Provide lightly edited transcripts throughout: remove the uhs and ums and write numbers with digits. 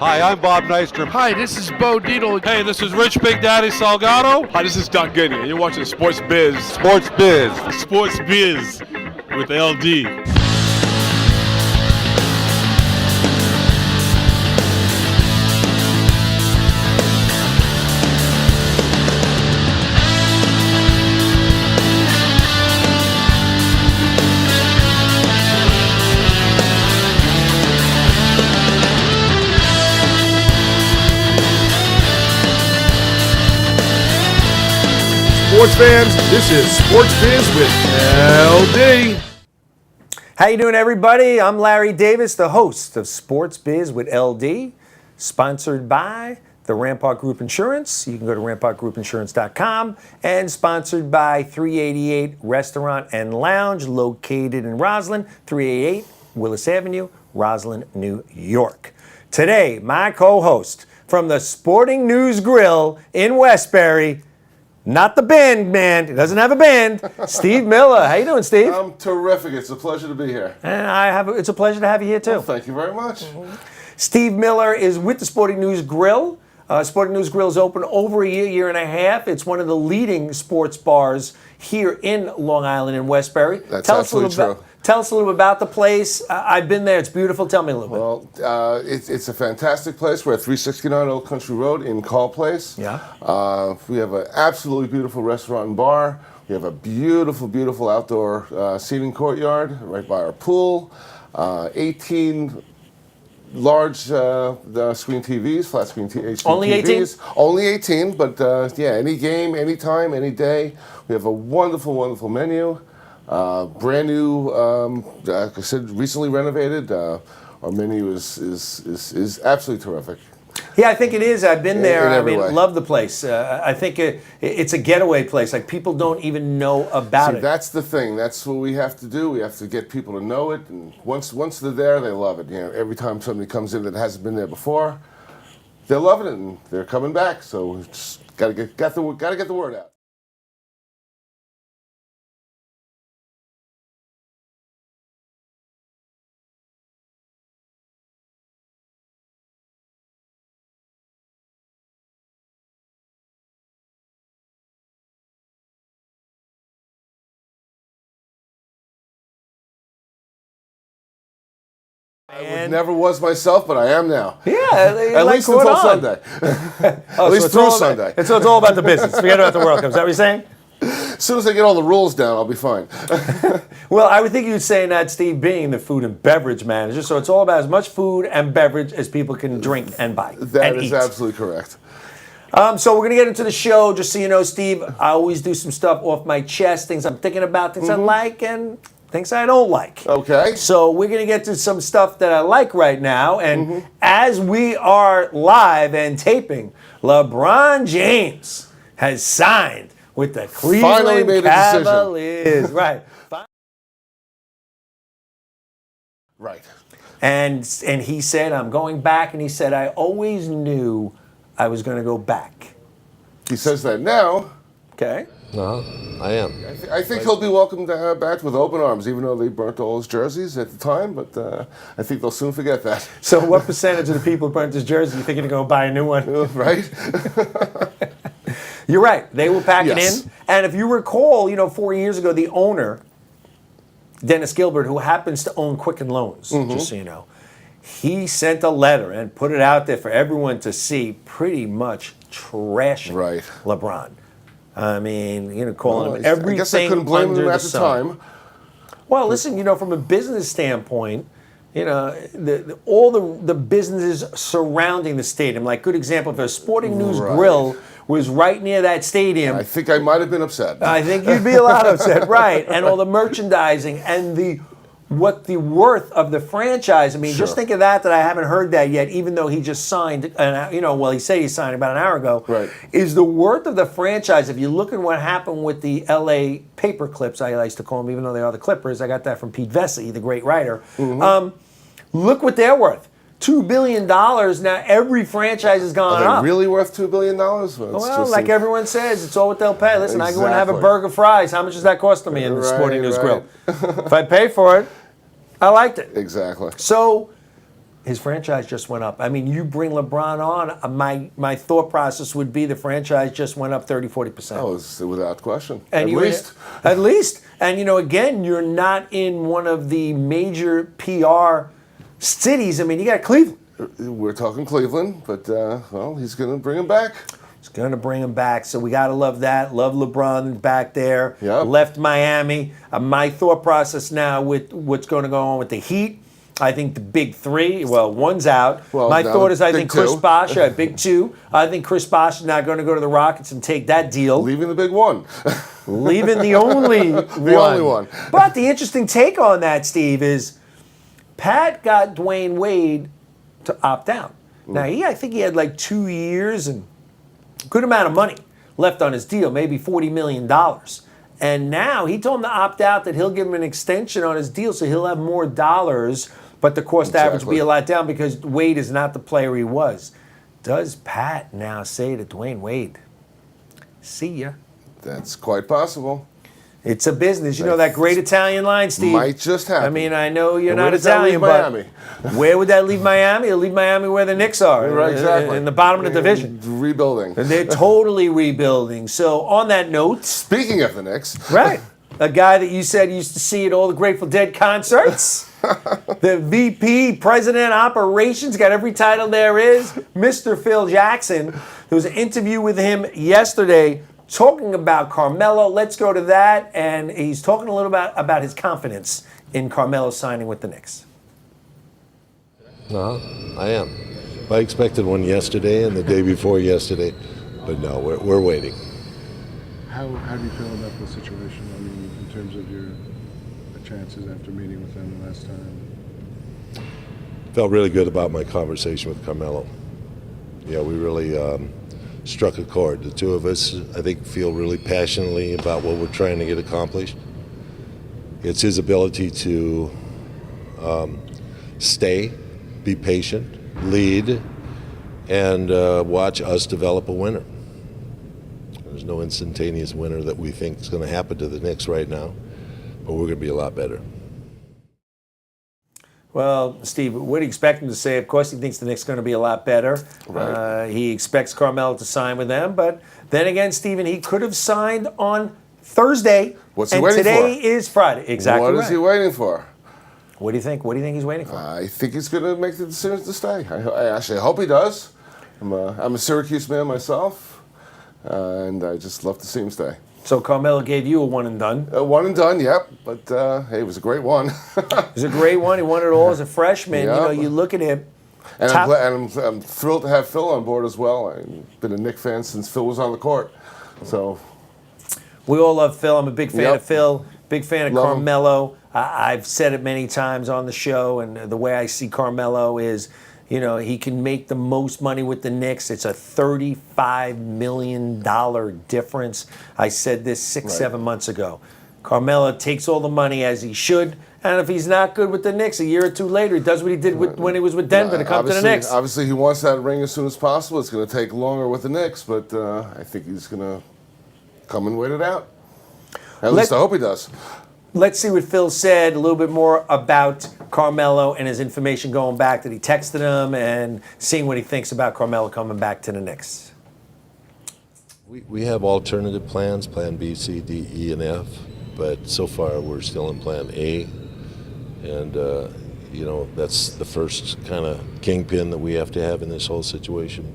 Hi, I'm Bob Nystrom. Hi, this is Bo Dietl. Hey, this is Rich Big Daddy Salgado. Hi, this is Doc Goodney, and you're watching Sports Biz. Sports Biz. Sports Biz with LD. Sports fans, this is Sports Biz with LD. How you doing, everybody? I'm Larry Davis, the host of Sports Biz with LD, sponsored by the Rampart Group Insurance. You can go to rampartgroupinsurance.com, and sponsored by 388 Restaurant and Lounge, located in Roslyn, 388 Willis Avenue, Roslyn, New York. Today, my co-host from the Sporting News Grill in Westbury, not the band man, he doesn't have a band, Steve Miller. How you doing, Steve? I'm terrific. It's a pleasure to be here. And it's a pleasure to have you here, too. Well, thank you very much. Steve Miller is with the Sporting News Grill. Sporting News Grill is open over a year and a half. It's one of the leading sports bars here in Long Island in Westbury. That's absolutely true. Tell us a little bit about the place. I've been there. It's beautiful. Tell me a little bit. Well, it's a fantastic place. We're at 369 Old Country Road in Call Place. Yeah. We have an absolutely beautiful restaurant and bar. We have a beautiful, beautiful outdoor seating courtyard right by our pool. 18 large screen TVs, flat screen HD Only TVs. 18? Only 18, but yeah, any game, any time, any day. We have a wonderful, wonderful menu. Brand new, like I said, recently renovated. Our menu is absolutely terrific. Yeah, I think it is. I've been there. I mean, way. love the place. I think it's a getaway place. Like, people don't even know about it. That's the thing. That's what we have to do. We have to get people to know it. And once they're there, they love it. You know, every time somebody comes in that hasn't been there before, they're loving it and they're coming back. So we just gotta get the word out. I never was myself, but I am now. Yeah, at least until Sunday. At least through Sunday. And so it's all about the business. Forget about the World Cup. Is that what you're saying? As soon as I get all the rules down, I'll be fine. Well, I would think you'd say that, Steve, being the food and beverage manager. So it's all about as much food and beverage as people can drink and buy. That is eat. absolutely correct. So we're going to get into the show. Just so you know, Steve, I always do some stuff off my chest, things I'm thinking about, things I like, and things I don't like. Okay. So we're going to get to some stuff that I like right now. And as we are live and taping, LeBron James has signed with the Cleveland Cavaliers. Right. Right. And he said, I'm going back. And he said, I always knew I was going to go back. He says that now. Okay. I am. I think he'll be welcomed back with open arms, even though they burnt all his jerseys at the time. But I think they'll soon forget that. So what percentage of the people who burnt his jersey do you think are going to go buy a new one? Right? You're right. They will pack it Yes. in. And if you recall, 4 years ago, the owner, Dennis Gilbert, who happens to own Quicken Loans, just so you know, he sent a letter and put it out there for everyone to see, pretty much trashing LeBron. I mean, calling him everything. I guess I couldn't blame him at the sun. time. Well, listen, from a business standpoint, all the businesses surrounding the stadium. Like, good example, if a Sporting News Grill was right near that stadium. I think I might have been upset. I think you'd be a lot upset, right? And all the merchandising and what the worth of the franchise. I mean, just think of that I haven't heard that yet, even though he just signed, he said he signed about an hour ago. Right. Is the worth of the franchise, if you look at what happened with the LA paper clips, I used to call them, even though they are the Clippers. I got that from Pete Vesey, the great writer. Look what they're worth. $2 billion. Now every franchise has gone up. Are they really worth $2 billion? Well, like everyone says, it's all what they'll pay. Listen, I go and have a burger fries. How much does that cost me in the Sporting News Grill? If I pay for it, I liked it. Exactly. So his franchise just went up. I mean, you bring LeBron on, my thought process would be the franchise just went up 30-40%. Oh, it's without question. And at least. And, again, you're not in one of the major PR cities. I mean, you got Cleveland. We're talking Cleveland, but, he's going to bring him back. He's going to bring him back, so we got to love that. Love LeBron back there. Yep. Left Miami. My thought process now with what's going to go on with the Heat, I think the big three, one's out. Well, my no, thought is I think Chris two. Bosh, big two. I think Chris Bosh is now going to go to the Rockets and take that deal. Leaving the big one. Leaving the only one. The only one. But the interesting take on that, Steve, is Pat got Dwayne Wade to opt out. Now, I think he had like 2 years and a good amount of money left on his deal, maybe $40 million. And now he told him to opt out, that he'll give him an extension on his deal so he'll have more dollars, but the cost average will be a lot down because Wade is not the player he was. Does Pat now say to Dwayne Wade, see ya? That's quite possible. It's a business. You know that great Italian line, Steve? Might just happen. I mean, I know you're And not where does that Italian, leave but Miami? where would that leave Miami? It'll leave Miami where the Knicks are, Right, exactly. in the bottom of the division. Rebuilding. And they're totally rebuilding. So on that note, Speaking of the Knicks. right, a guy that you said used to see at all the Grateful Dead concerts, the VP, President Operations, got every title there is, Mr. Phil Jackson. There was an interview with him yesterday talking about Carmelo. Let's go to that. And he's talking a little about his confidence in Carmelo signing with the Knicks. No, I am. I expected one yesterday and the day before yesterday, but no, we're waiting. How do you feel about the situation? I mean, in terms of your chances after meeting with them the last time? Felt really good about my conversation with Carmelo. Yeah, we really struck a chord. The two of us, I think, feel really passionately about what we're trying to get accomplished. It's his ability to stay, be patient, lead, and watch us develop a winner. There's no instantaneous winner that we think is going to happen to the Knicks right now, but we're going to be a lot better. Well, Steve, what do you expect him to say? Of course, he thinks the Knicks are going to be a lot better. Right. He expects Carmelo to sign with them. But then again, Steven, he could have signed on Thursday. What's he and waiting today for? is Friday. Exactly What right. is he waiting for? What do you think? What do you think he's waiting for? I think he's going to make the decision to stay. I actually hope he does. I'm a Syracuse man myself, and I just love to see him stay. So Carmelo gave you a one and done. One and done, yep. But hey, it was a great one. It was a great one. He won it all as a freshman. Yeah. You know, you look at him. And I'm thrilled to have Phil on board as well. I've been a Knick fan since Phil was on the court. So We all love Phil. I'm a big fan Yep. of Phil, big fan of Love him. Carmelo. I've said it many times on the show, and the way I see Carmelo is, you know, he can make the most money with the Knicks. It's a $35 million difference. I said this 7 months ago. Carmelo takes all the money as he should, and if he's not good with the Knicks, a year or two later, he does what he did when he was with Denver to come to the Knicks. Obviously, he wants that ring as soon as possible. It's going to take longer with the Knicks, but I think he's going to come and wait it out. At least I hope he does. Let's see what Phil said, a little bit more about Carmelo and his information going back that he texted him and seeing what he thinks about Carmelo coming back to the Knicks. We have alternative plans, plan B, C, D, E, and F, but so far we're still in plan A. And, you know, that's the first kind of kingpin that we have to have in this whole situation.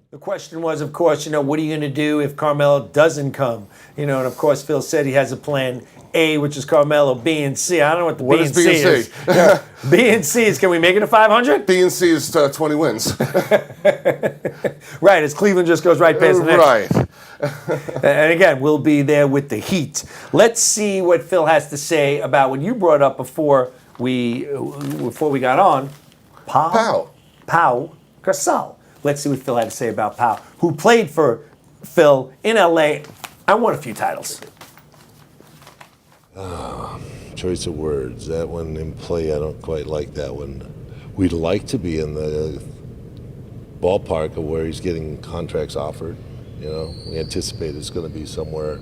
The question was, of course, you know, what are you going to do if Carmelo doesn't come? You know, and of course, Phil said he has a plan A, which is Carmelo, B and C. I don't know what the What B is and C B and is. C? Yeah. B and C is, can we make it a 500? B and C is 20 wins. Right, as Cleveland just goes right past the Knicks. Right. And again, we'll be there with the Heat. Let's see what Phil has to say about what you brought up before we got on. Pau Gasol. Let's see what Phil had to say about Pau, who played for Phil in LA. I won a few titles. Choice of words. That one in play, I don't quite like that one. We'd like to be in the ballpark of where he's getting contracts offered. You know, we anticipate it's going to be somewhere,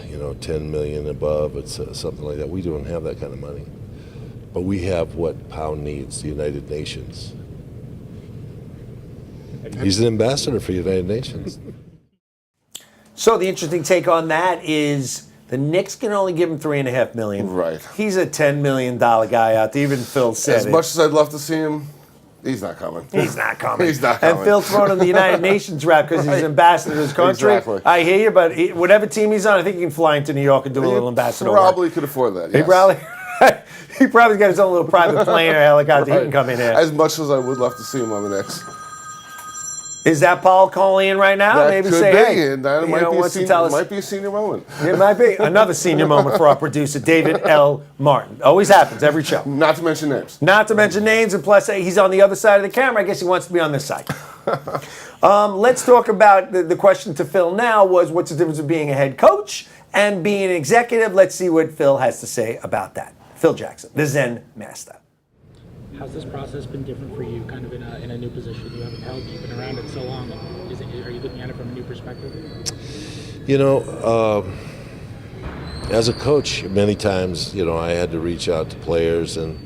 you know, 10 million above. It's something like that. We don't have that kind of money. But we have what Pound needs, the United Nations. He's an ambassador for United Nations. So the interesting take on that is the Knicks can only give him $3.5 million. Right. He's a $10 million guy out there. Even Phil said As it. much as I'd love to see him, he's not coming. He's not coming. He's not coming. And Phil throwing him the United Nations rap because he's ambassador to his country. Exactly. I hear you, but whatever team he's on, I think he can fly into New York and do a little ambassador Probably work. could afford that. He Yes. probably. He probably got his own little private plane or helicopter. He can come in here. As much as I would love to see him on the Knicks. Is that Paul calling in right now? That Maybe could say, be, hey, and that you might know, be a wants to senior, tell us. might be a senior moment. It might be another senior moment for our producer, David L. Martin. Always happens every show. Not to mention names. Not to mention names, and plus he's on the other side of the camera. I guess he wants to be on this side. Let's talk about the question to Phil now was, what's the difference of being a head coach and being an executive? Let's see what Phil has to say about that. Phil Jackson, the Zen Master. How's this process been different for you, kind of in a new position? You haven't held, you've been around it so long. Are you looking at it from a new perspective? You know, as a coach, many times, you know, I had to reach out to players and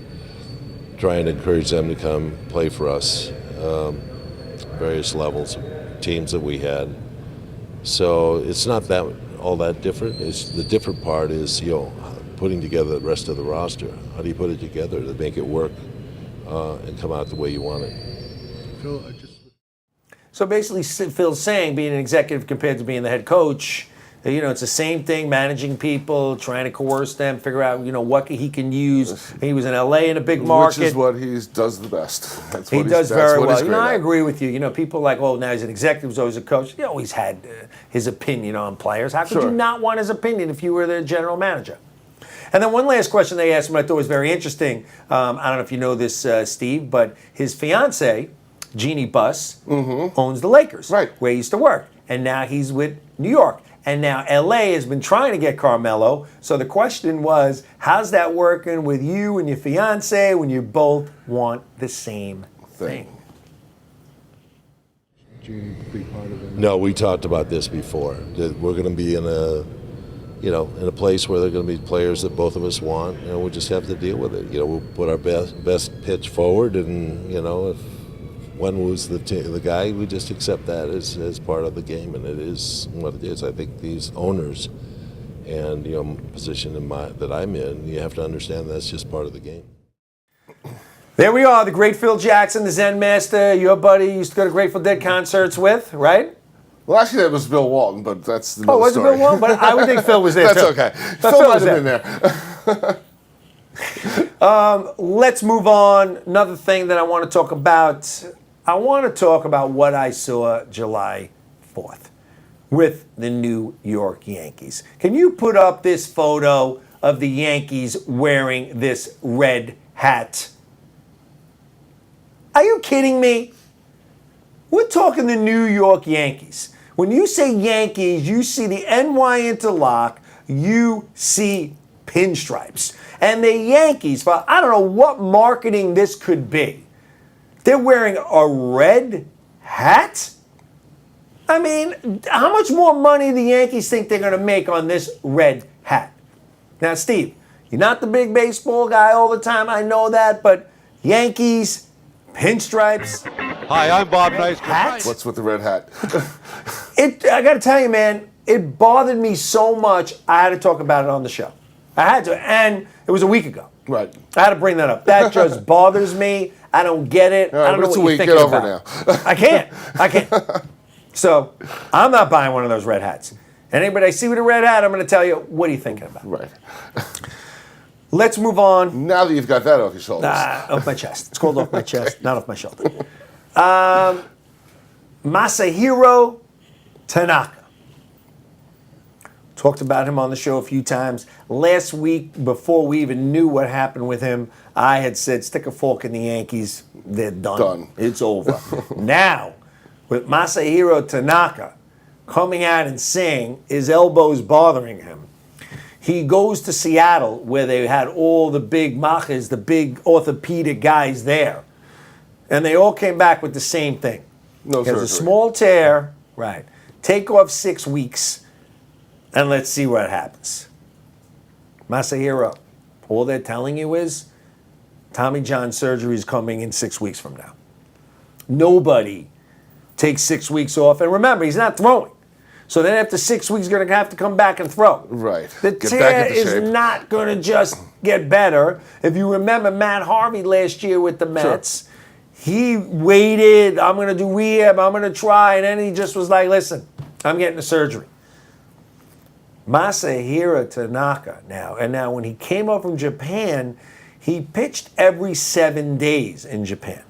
try and encourage them to come play for us, various levels of teams that we had. So it's not that all that different. It's the different part is, you know, putting together the rest of the roster. How do you put it together to make it work and come out the way you want it? Phil, So basically, Phil's saying being an executive compared to being the head coach, you know, it's the same thing, managing people, trying to coerce them, figure out, you know, what he can use. He was in L.A. in a big market. Which is what he does the best. That's He what does that's very what well. he's You know, great I at. agree with you. You know, people are like, oh, now he's an executive, he's always a coach. He always had his opinion on players. How could Sure. you not want his opinion if you were the general manager? And then one last question they asked him I thought was very interesting. I don't know if you know this, Steve, but his fiance, Jeannie Buss, owns the Lakers, Right. where he used to work. And now he's with New York. And now LA has been trying to get Carmelo. So the question was, how's that working with you and your fiance when you both want the same thing? Gene, big part of it. No, we talked about this before. That we're going to be in a, you know, in a place where there are going to be players that both of us want, and we'll just have to deal with it. You know, we'll put our best pitch forward, and you know, if one was the guy, we just accept that as part of the game, and it is what it is. I think these owners, and you know, position that I'm in, you have to understand that's just part of the game. There we are, the great Phil Jackson, the Zen Master, your buddy you used to go to Grateful Dead concerts with, right? Well, actually, that was Bill Walton, but that's another Oh, was it story. Bill Walton? But I would think Phil was there That's too. okay. But Phil was might have been there. Let's move on. Another thing that I want to talk about. I want to talk about what I saw July 4th with the New York Yankees. Can you put up this photo of the Yankees wearing this red hat? Are you kidding me? We're talking the New York Yankees. When you say Yankees, you see the NY interlock, you see pinstripes. And the Yankees, well, I don't know what marketing this could be. They're wearing a red hat? I mean, how much more money do the Yankees think they're going to make on this red hat? Now, Steve, you're not the big baseball guy all the time, I know that, but Yankees, pinstripes, Hi, I'm Bob Nice. hat? What's with the red hat? I got to tell you, man, it bothered me so much, I had to talk about it on the show. I had to, and it was a week ago. Right. I had to bring that up. That just bothers me. I don't get it. All right, I don't know but it's what a you're week. thinking Get over about. now. I can't. So I'm not buying one of those red hats. Anybody I see with a red hat, I'm going to tell you, what are you thinking about? Right. Let's move on. Now that you've got that off your shoulders. Off my chest. It's called off my chest, not off my shoulder. Masahiro Tanaka. Talked about him on the show a few times. Last week, before we even knew what happened with him, I had said, stick a fork in the Yankees. They're done. Done. It's over. Now, with Masahiro Tanaka coming out and saying his elbow's bothering him, he goes to Seattle where they had all the big machas, the big orthopedic guys there. And they all came back with the same thing. No He has surgery. a small tear, right. Take off 6 weeks, and let's see what happens. Masahiro, all they're telling you is Tommy John surgery is coming in 6 weeks from now. Nobody takes 6 weeks off. And remember, he's not throwing. So then after 6 weeks, he's going to have to come back and throw. Right. The Get tear back into is shape. not going to just get better. If you remember Matt Harvey last year with the Mets, he waited, I'm going to do rehab, I'm going to try, and then he just was like, listen, I'm getting the surgery. Masahiro Tanaka now, and now when he came up from Japan, he pitched every 7 days in Japan.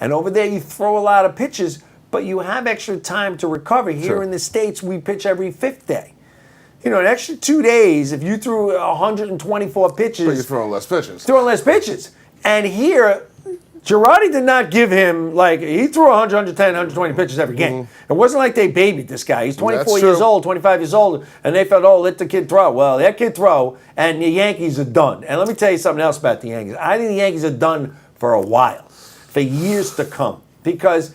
And over there, you throw a lot of pitches, but you have extra time to recover. Here in the States, we pitch every 5th day. You know, an extra 2 days, if you threw 124 pitches. But you're throwing less pitches. Throwing less pitches. And here, Girardi did not give him, like, he threw 100, 110, 120 pitches every game. It wasn't like they babied this guy. He's 24 years old, 25 years old, and they felt, oh, let the kid throw. Well, that kid throw, and the Yankees are done. And let me tell you something else about the Yankees. I think the Yankees are done for a while, for years to come, because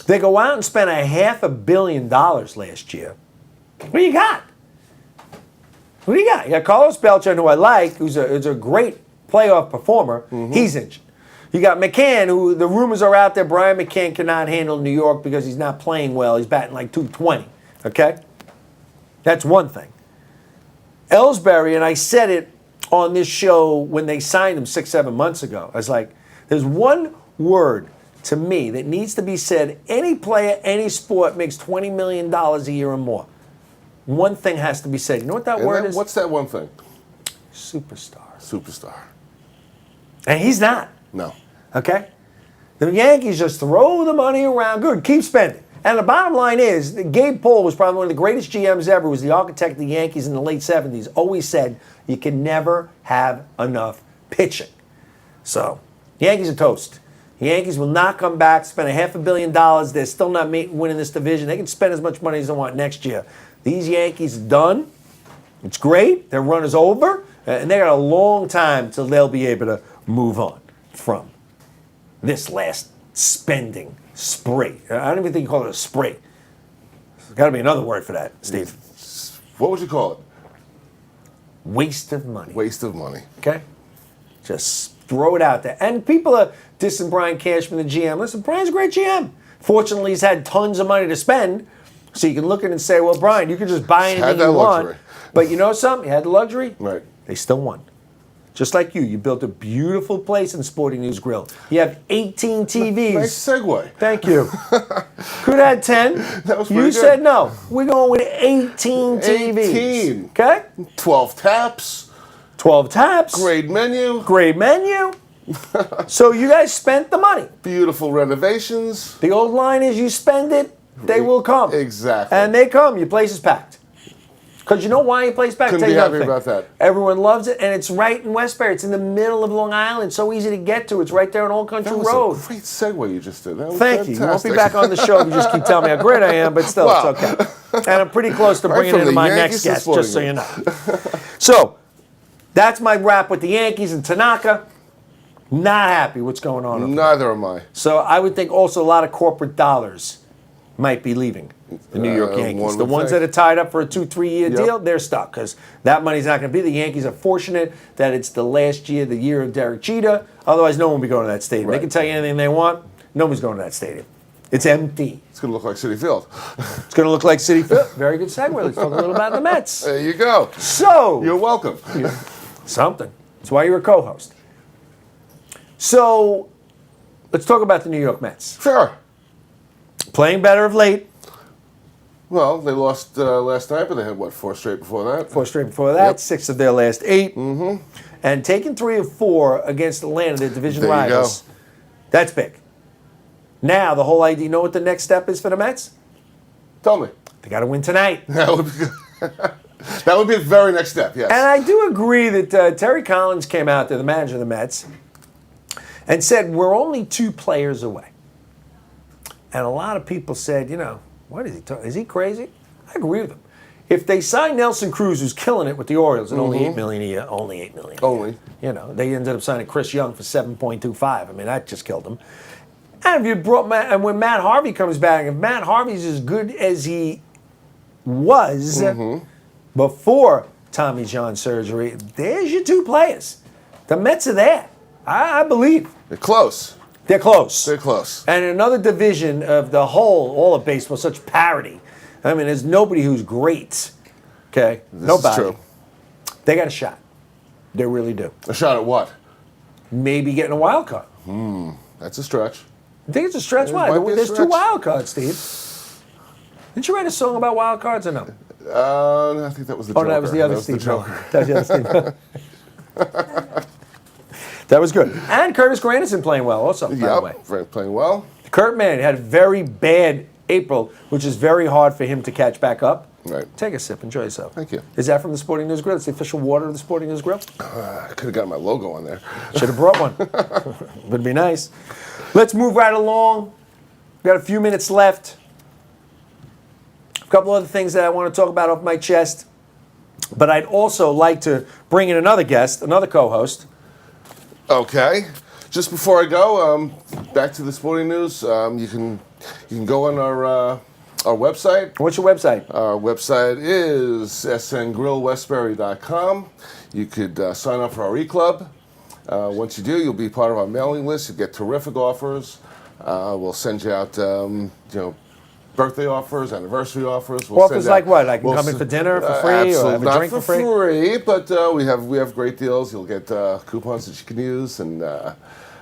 they go out and spend $500 million last year. What do you got? What do you got? You got Carlos Beltran, who I like, who's a great playoff performer. He's injured. You got McCann, who the rumors are out there. Brian McCann cannot handle New York because he's not playing well. He's batting like .220. Okay? That's one thing. Ellsbury, and I said it on this show when they signed him 6-7 months ago. I was like, there's one word to me that needs to be said. Any player, any sport makes $20 million a year or more. One thing has to be said. You know what that word is? What's that one thing? Superstar. Superstar. And he's not. No. Okay? The Yankees just throw the money around. Good, keep spending. And the bottom line is, that Gabe Paul was probably one of the greatest GMs ever, was the architect of the Yankees in the late 70s, always said, you can never have enough pitching. So, the Yankees are toast. The Yankees will not come back, spend $500 million. They're still not winning this division. They can spend as much money as they want next year. These Yankees are done. It's great. Their run is over. And they got a long time till they'll be able to move on from this last spending spree. I don't even think you call it a spree. There's got to be another word for that, Steve. What would you call it? Waste of money. Waste of money. Okay? Just throw it out there. And people are dissing Brian Cashman, the GM. Listen, Brian's a great GM. Fortunately, he's had tons of money to spend. So you can look at it and say, well, Brian, you can just buy anything you want. But you know something? You had the luxury. Right. They still won. Just like you. You built a beautiful place in Sporting News Grill. You have 18 TVs. Nice segue. Thank you. Could have had 10. That was pretty You good. said no. We're going with 18 TVs. 18. Okay? 12 taps. 12 taps. Great menu. Great menu. So you guys spent the money. Beautiful renovations. The old line is you spend it, they will come. Exactly. And they come. Your place is packed. Because you know why your place is packed? Couldn't I'll be tell you happy another thing. about that. Everyone loves it, and it's right in Westbury. It's in the middle of Long Island. So easy to get to. It's right there on Old Country That was Road. a great segue you just did. That was Thank you. You won't fantastic. be back on the show if you just keep telling me how great I am, but still, Wow. it's okay. And I'm pretty close to Right bringing from in the my Yankees next to guest, just so you know. So, that's my wrap with the Yankees and Tanaka. Not happy what's going on over there. Neither am I. So I would think also a lot of corporate dollars might be leaving the New York Yankees. one The would ones think. that are tied up for a 2-3 year Yep. deal, they're stuck because that money's not going to be. The Yankees are fortunate that it's the last year, the year of Derek Jeter. Otherwise, no one will be going to that stadium. They Right. can tell you anything they want. Nobody's going to that stadium. It's empty. It's going to look like Citi Field. It's going to look like Citi Field. Very good segue. Let's talk a little about the Mets. There you go. So, You're welcome. something. That's why you're a co-host. So, let's talk about the New York Mets. Sure. Playing better of late. Well, they lost last night, but they had, what, 4 straight before that? 4 straight before that, Yep. 6 of their last 8. Mm-hmm. And taking 3 of 4 against Atlanta, their division There you rivals. That's big. Now, the whole idea, you know what the next step is for the Mets? Tell me. They got to win tonight. That would be good. That would be the very next step, yes. And I do agree that Terry Collins came out there, the manager of the Mets, and said, we're only 2 players away. And a lot of people said, you know, what is he talking? Is he crazy? I agree with him. If they sign Nelson Cruz, who's killing it with the Orioles, at only $8 million a year, only $8 million. Only. You know, they ended up signing Chris Young for $7.25. I mean, that just killed him. And if you brought and when Matt Harvey comes back, if Matt Harvey's as good as he was before Tommy John surgery, there's your 2 players. The Mets are there. I believe. They're close. They're close. They're close. And another division of the all of baseball, such parity. I mean, there's nobody who's great. Okay? Nobody. Is true. They got a shot. They really do. A shot at what? Maybe getting a wild card. That's a stretch. I think it's a stretch. Why? might be a There's two stretch. wild cards, Steve. Didn't you write a song about wild cards or no? I think that was the Joker. Oh, no, that was the other That Steve. the Joker. That was the other Steve. That was good. And Curtis Granderson playing well also, by the way. Yep, playing well. Kurt, man, had a very bad April, which is very hard for him to catch back up. Right. Take a sip. Enjoy yourself. Thank you. Is that from the Sporting News Grill? It's the official water of the Sporting News Grill? I could have got my logo on there. Should have brought one. Would be nice. Let's move right along. We've got a few minutes left. A couple other things that I want to talk about off my chest. But I'd also like to bring in another guest, another co-host. Okay. Just before I go, back to the sporting news. You can go on our website. What's your website? Our website is sngrillwestbury.com. You could sign up for our e-club. Once you do, you'll be part of our mailing list. You get terrific offers. We'll send you out, birthday offers, anniversary offers. We'll Offers like what? I can come in for dinner for free or have a drink for free? Not for free, but we have great deals. You'll get coupons that you can use, and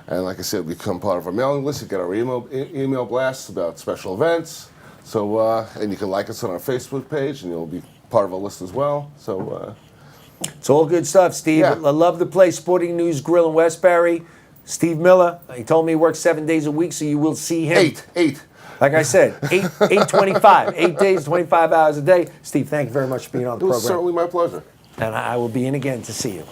like I said, become part of our mailing list. You get our email blasts about special events. So and you can like us on our Facebook page, and you'll be part of our list as well. So it's all good stuff, Steve. Yeah. I love the place, Sporting News Grill in Westbury. Steve Miller, he told me he works 7 days a week, so you will see him. Eight. Like I said, 8:25, 8 days, 25 hours a day. Steve, thank you very much for being on the it was program. certainly my pleasure. And I will be in again to see you.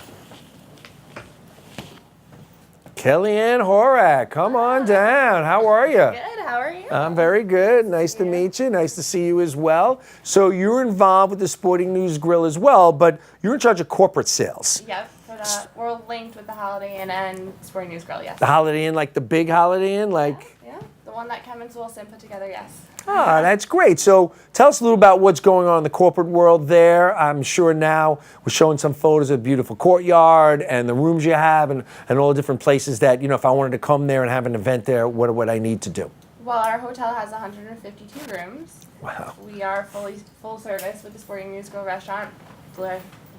Kelliann Horak, come on down. How are you? Good, how are you? I'm very good. Nice to meet you. Nice to see you as well. So you're involved with the Sporting News Grill as well, but you're in charge of corporate sales. Yep, but, we're linked with the Holiday Inn and Sporting News Grill, yes. The Holiday Inn, like the big Holiday Inn, like... Yeah, the one that Kevin Wilson put together, yes. Ah, that's great. So tell us a little about what's going on in the corporate world there. I'm sure now we're showing some photos of the beautiful courtyard and the rooms you have and all the different places that, if I wanted to come there and have an event there, what would I need to do? Well, our hotel has 152 rooms. Wow. We are full service with the Sporting News Grill restaurant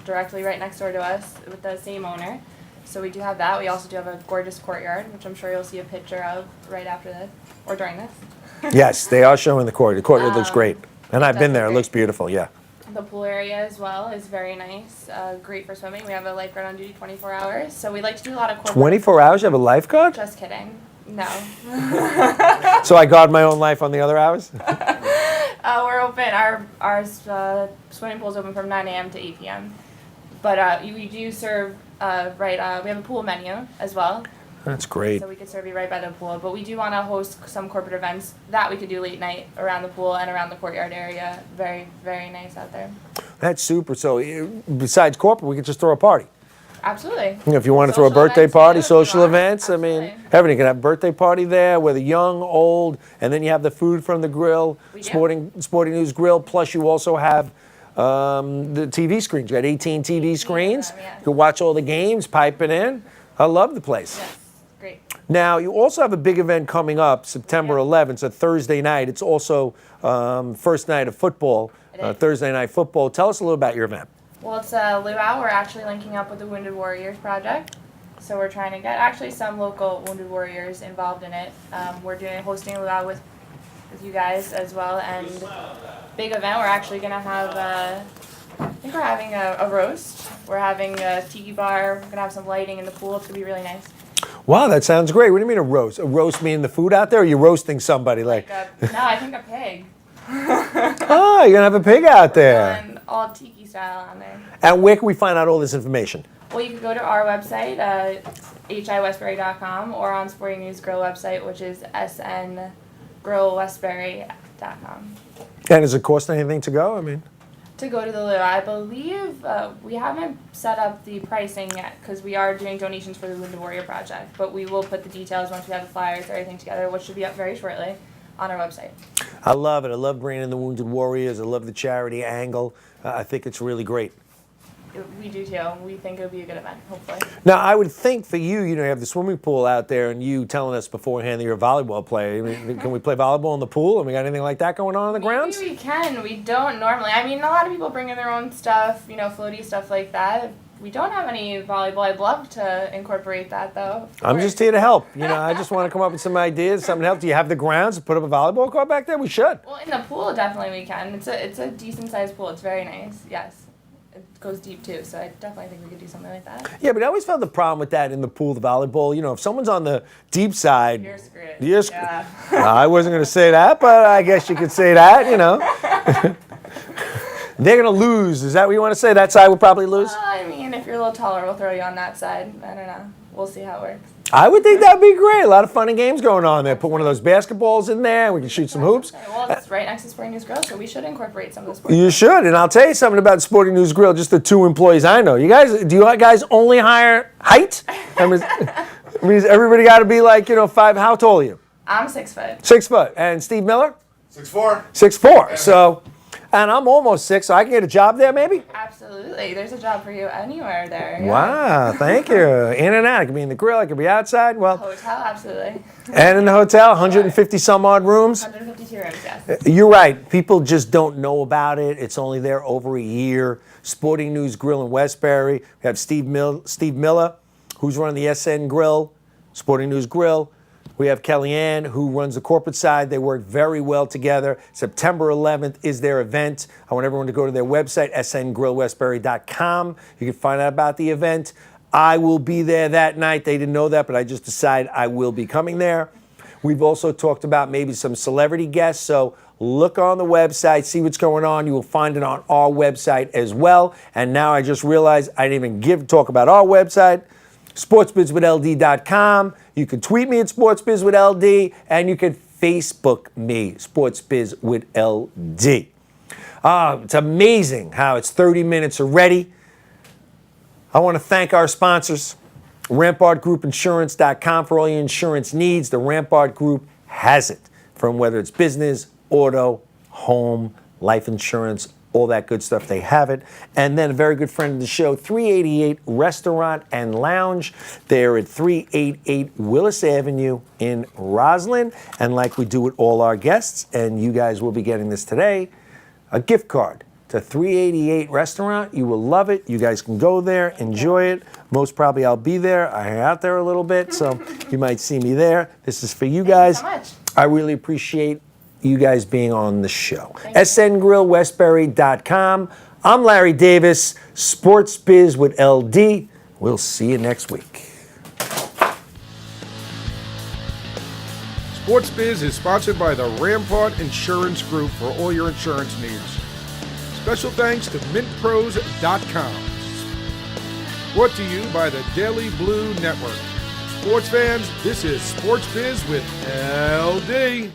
directly right next door to us with the same owner. So we do have that. We also do have a gorgeous courtyard, which I'm sure you'll see a picture of right after this or during this. Yes, they are showing the courtyard. The courtyard looks great. And I've been there. It great. looks beautiful, yeah. The pool area as well is very nice, great for swimming. We have a lifeguard on duty 24 hours, so we like to do a lot of corporate. 24 hours? You have a lifeguard? Just kidding. No. So I guard my own life on the other hours? We're open. Our swimming pool is open from 9 a.m. to 8 p.m. But we do serve we have a pool menu as well. That's great. So we could serve you right by the pool. But we do want to host some corporate events that we could do late night around the pool and around the courtyard area. Very, very nice out there. That's super. So besides corporate, we could just throw a party. Absolutely. If you want to throw a Social events party, too, if you social want. events, Absolutely. I mean, everything. You can have a birthday party there, whether young, old, and then you have the food from the grill, We do. Sporting News Grill, plus you also have the TV screens. You got 18 TV screens. yeah. You can watch all the games, pipe it in. I love the place. Yes. Great. Now, you also have a big event coming up, September 11th. It's a Thursday night. It's also first night of football, It is. Thursday night football. Tell us a little about your event. Well, it's a luau. We're actually linking up with the Wounded Warriors Project. So we're trying to get actually some local Wounded Warriors involved in it. We're hosting a luau with you guys as well. And big event, we're actually going to have, I think we're having a roast. We're having a tiki bar. We're going to have some lighting in the pool. It's going to be really nice. Wow, that sounds great. What do you mean a roast? A roast meaning the food out there, or are you roasting somebody? No, I think a pig. Oh, you're going to have a pig out there. And all tiki style on there. And where can we find out all this information? Well, you can go to our website, hiwestbury.com, or on Sporting News Grill website, which is sngrillwestbury.com. And does it cost anything to go? I mean, To go to the luau, I believe we haven't set up the pricing yet because we are doing donations for the Wounded Warrior Project, but we will put the details once we have the flyers, everything together, which should be up very shortly on our website. I love it. I love bringing in the Wounded Warriors. I love the charity angle. I think it's really great. We do too. We think it would be a good event, hopefully. Now, I would think for you, you have the swimming pool out there, and you telling us beforehand that you're a volleyball player. I mean, can we play volleyball in the pool? And we got anything like that going on the grounds? Maybe we can. We don't normally. I mean, a lot of people bring in their own stuff, floaty stuff like that. We don't have any volleyball. I'd love to incorporate that, though. I'm just here to help. I just want to come up with some ideas, something to help. Do you have the grounds to put up a volleyball court back there? We should. Well, in the pool, definitely we can. It's a decent-sized pool. It's very nice, yes. It goes deep, too, so I definitely think we could do something like that. Yeah, but I always found the problem with that in the pool, the volleyball. If someone's on the deep side... You're screwed. You're screwed. Yeah. I wasn't going to say that, but I guess you could say that, They're going to lose. Is that what you want to say? That side will probably lose? I mean, if you're a little taller, we'll throw you on that side. I don't know. We'll see how it works. I would think that'd be great. A lot of fun and games going on there. Put one of those basketballs in there. We can shoot some hoops. Okay, well, it's right next to Sporting News Grill, so we should incorporate some of the sports. You should, and I'll tell you something about Sporting News Grill. Just the 2 employees I know. Do you guys only hire height? I mean, everybody got to be like 5. How tall are you? I'm 6 foot. 6 foot. And Steve Miller? 6'4". 6'4". So, and I'm almost 6, so I can get a job there, maybe. Absolutely, there's a job for you anywhere there. Yeah. Wow, thank you. In and out. I could be in the grill. I could be outside. Well, Hotel, absolutely. And in the hotel, 150 some odd rooms. 152 rooms, yes. You're right. People just don't know about it. It's only there over a year. Sporting News Grill in Westbury. We have Steve Miller, who's running the SN Grill, Sporting News Grill. We have Kelliann, who runs the corporate side. They work very well together. September 11th is their event. I want everyone to go to their website, sngrillwestbury.com. You can find out about the event. I will be there that night. They didn't know that, but I just decided I will be coming there. We've also talked about maybe some celebrity guests, so look on the website, see what's going on. You will find it on our website as well. And now I just realized I didn't even talk about our website, sportsbizwithld.com. You can tweet me at sportsbizwithld, and you can Facebook me, sportsbizwithld. It's amazing how it's 30 minutes already. I want to thank our sponsors, RampartGroupInsurance.com, for all your insurance needs. The Rampart Group has it, from whether it's business, auto, home, life insurance, all that good stuff, they have it. And then a very good friend of the show, 388 Restaurant and Lounge. They're at 388 Willis Avenue in Roslyn. And like we do with all our guests, and you guys will be getting this today, a gift card to 388 Restaurant. You will love it. You guys can go there, enjoy it. Most probably I'll be there. I hang out there a little bit, so you might see me there. This is for you guys. Thank you so much. I really appreciate you guys being on the show. sngrillwestbury.com. I'm Larry Davis, Sports Biz with LD. We'll see you next week. Sports Biz is sponsored by the Rampart Insurance Group for all your insurance needs. Special thanks to mintpros.com. Brought to you by the Daily Blue Network. Sports fans, this is Sports Biz with LD.